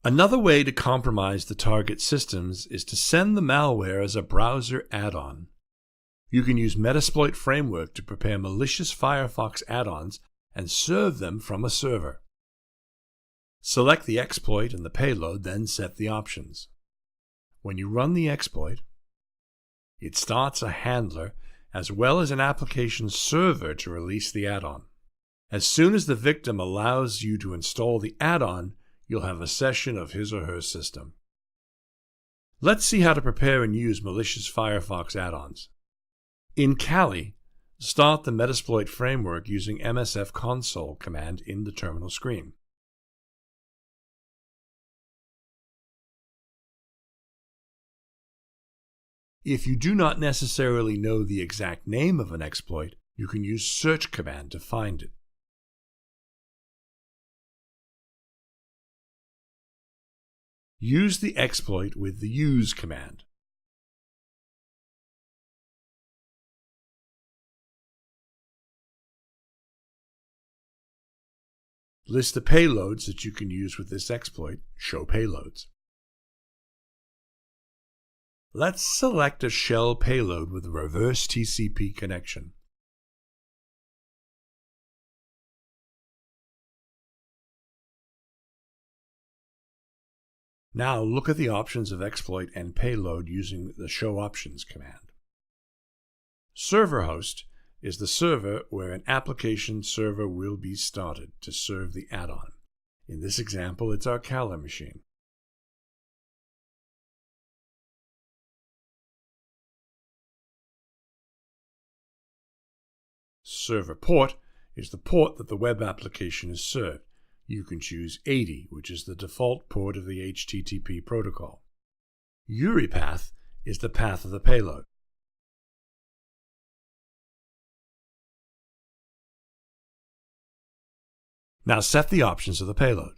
Another way to compromise the target systems is to send the malware as a browser add-on. You can use Metasploit Framework to prepare malicious Firefox add-ons and serve them from a server. Select the exploit and the payload, then set the options. When you run the exploit, it starts a handler as well as an application server to release the add-on. As soon as the victim allows you to install the add-on, you'll have a session of his or her system. Let's see how to prepare and use malicious Firefox add-ons. In Kali, start the Metasploit framework using MSF console command in the terminal screen. If you do not necessarily know the exact name of an exploit, you can use search command to find it. Use the exploit with the use command. List the payloads that you can use with this exploit. Show payloads. Let's select a shell payload with a reverse TCP connection. Now look at the options of exploit and payload using the Show Options command. Server host is the server where an application server will be started to serve the add-on. In this example, it's our Kali machine. Server port is the port that the web application is served. You can choose 80, which is the default port of the HTTP protocol. URI path is the path of the payload. Now set the options of the payload.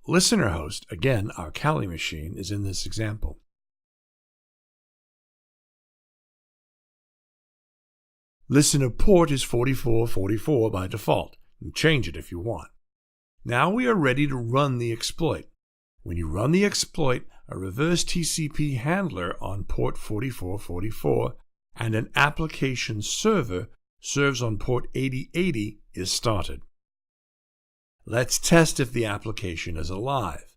Listener host, again our Kali machine, is in this example. Listener port is 4444 by default. You can change it if you want. Now we are ready to run the exploit. When you run the exploit, a reverse TCP handler on port 4444 and an application server serves on port 8080 is started. Let's test if the application is alive.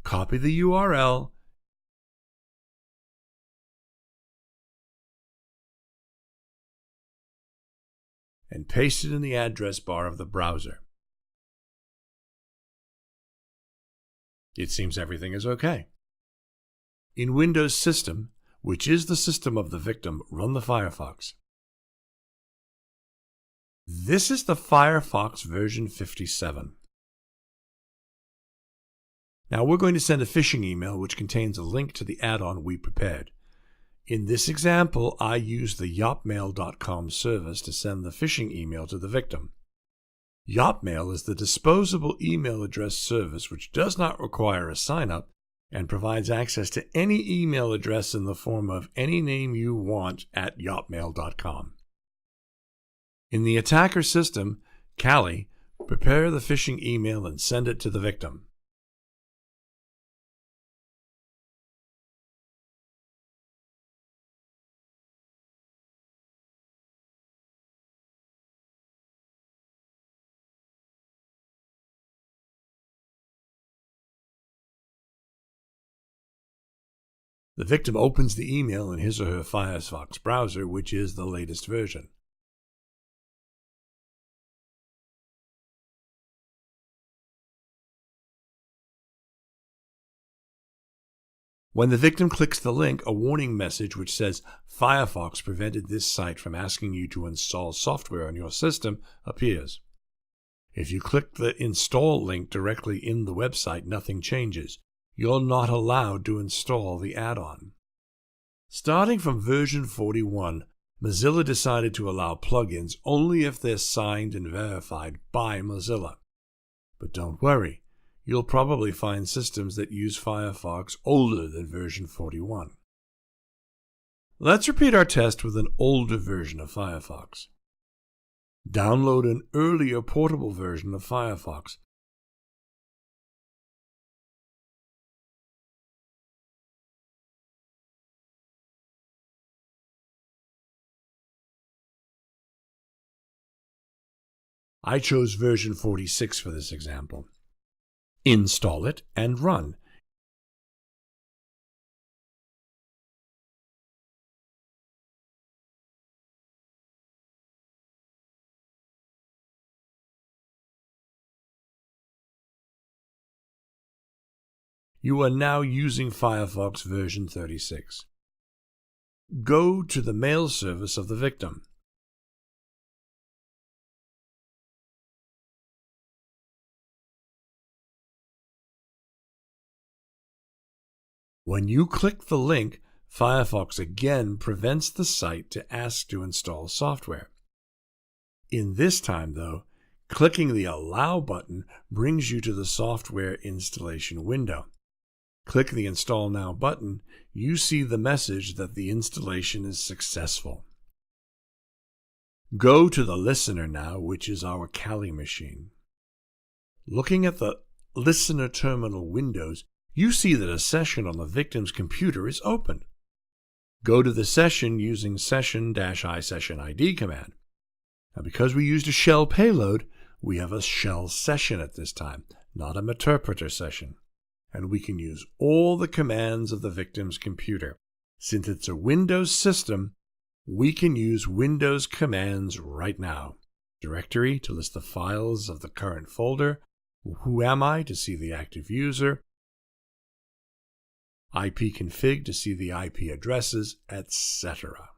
Copy the URL and paste it in the address bar of the browser. It seems everything is okay. In Windows System, which is the system of the victim, run the Firefox. This is the Firefox version 57. Now we're going to send a phishing email which contains a link to the add-on we prepared. In this example, I used the yopmail.com service to send the phishing email to the victim. Yopmail is the disposable email address service which does not require a sign-up and provides access to any email address in the form of any name you want at yopmail.com. In the attacker system, Kali, prepare the phishing email and send it to the victim. The victim opens the email in his or her Firefox browser, which is the latest version. When the victim clicks the link, a warning message which says Firefox prevented this site from asking you to install software on your system appears. If you click the install link directly in the website, nothing changes. You're not allowed to install the add-on. Starting from version 41, Mozilla decided to allow plugins only if they're signed and verified by Mozilla. But don't worry, you'll probably find systems that use Firefox older than version 41. Let's repeat our test with an older version of Firefox. Download an earlier portable version of Firefox. I chose version 46 for this example. Install it and run. You are now using Firefox version 36. Go to the mail service of the victim. When you click the link, Firefox again prevents the site to ask to install software. In this time, though, clicking the Allow button brings you to the software installation window. Click the Install Now button, you see the message that the installation is successful. Go to the listener now, which is our Kali machine. Looking at the listener terminal windows, you see that a session on the victim's computer is open. Go to the session using session-i session ID command. Now, because we used a shell payload, we have a shell session at this time, not a meterpreter session. And we can use all the commands of the victim's computer. Since it's a Windows system, we can use Windows commands right now. Directory to list the files of the current folder, who am I to see the active user, ipconfig to see the IP addresses, etc.